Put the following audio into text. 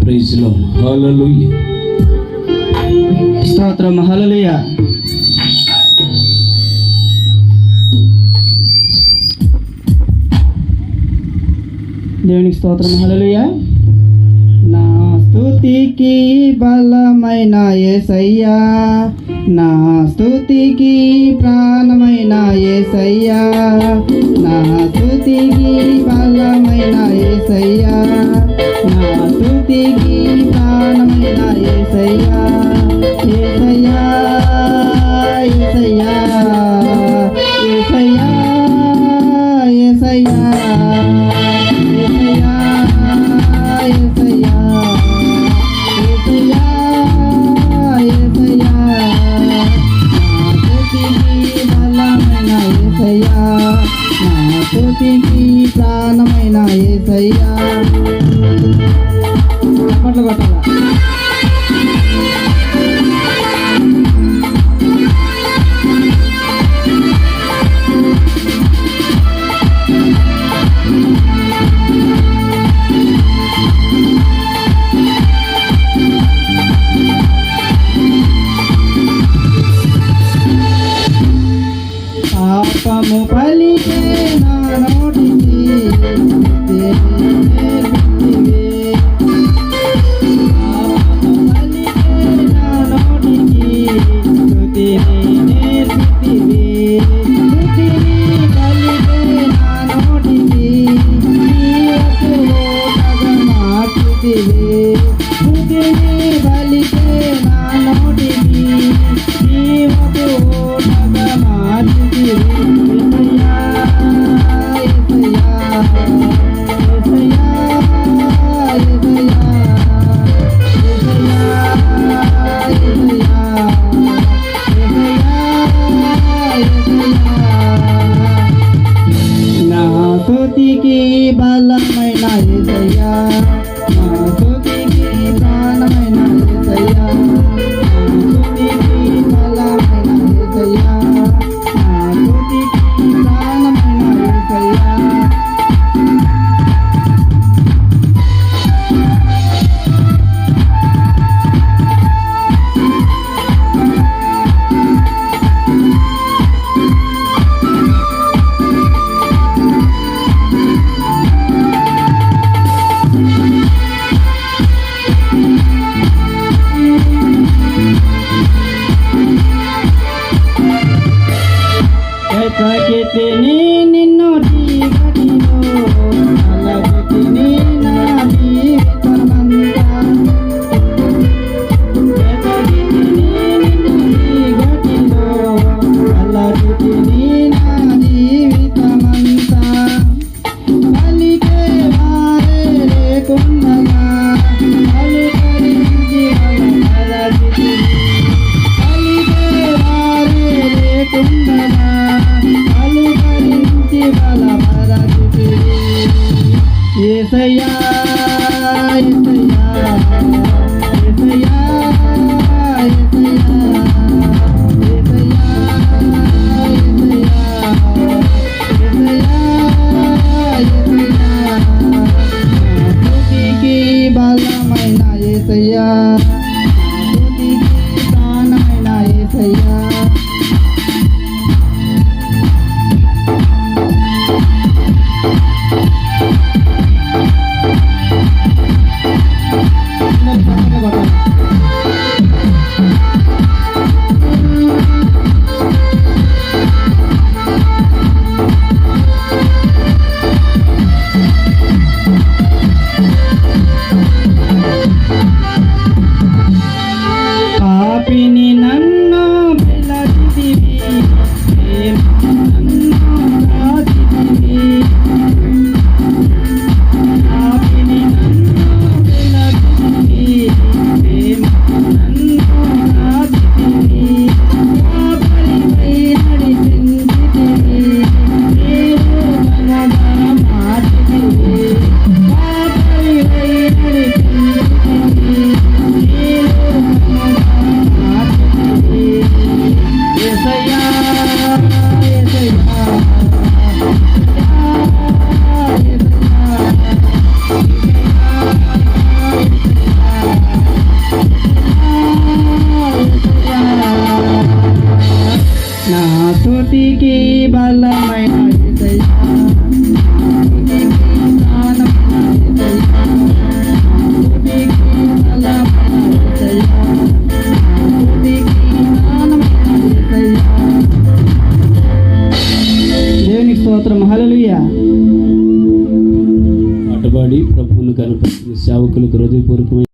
Praise lord. హల్లెలూయా. స్తోత్రం. హల్లెలూయా. దేవునికి స్తోత్రం. హల్లెలూయా. నా స్తుతికి బలమైన యేసయ్యా, నా స్తుతికి ప్రాణమైన యేసయ్యా, నా స్తుతికి బలమైన యేసయ్యా, నా స్తుతికి ప్రాణమైన యేసయ్యా, యేసయ్యా, యేసయ్యా, యేసయ్యా, యేసయ్యా, ప్రాణమైన యేసయ్యా. చప్పట్లు కొట్టాలా? పాపము పలికే నా నోటికి నేర్పితివే, పాపము పలికే నా నోటికి స్తుతిని నేర్పితివే, స్తుతిని పలికే నా నోటికి జీవపు ఓటగా మార్చితివే, స్తుతిని పలికే నా నోటికి జీవపు ఓటగా మార్చితివే. నా స్తుతికి బలమైన యేసయ్యా, నా స్తుతికి ప్రాణమైన యేసయ్యా, నా స్తుతికి బలమైన యేసయ్యా, నా స్తుతికి ప్రాణమైన యేసయ్యా. ఎతకితిని నిన్ను జీవనిలో అలగితిని నా జీవితమంతా, ఎతకితిని నిన్ను జీవనిలో అలగితిని నా జీవితమంతా, పలికే వారే లేకుండగా పలుకరించి అలగితిని, పలికే వారే లేకుండగా యేసయ్యా, యేసయ్యా, యేసయ్యా, యేసయ్యా, యేసయ్యా, యేసయ్యా, స్తుతికి బలమైన యేసయ్యా, స్తుతికి ప్రాణమైన యేసయ్యా. స్తుతికి బలమైన యేసయ్యా స్తుతికి ప్రాణమైన యేసయ్యా స్తుతికి బలమైన యేసయ్యా స్తుతికి ప్రాణమైన యేసయ్యా. దేవునికి స్తోత్రం. హల్లెలూయా. పాటపాడి ప్రభువును కనపరిచిన సేవకులకు హృదయపూర్వకమైన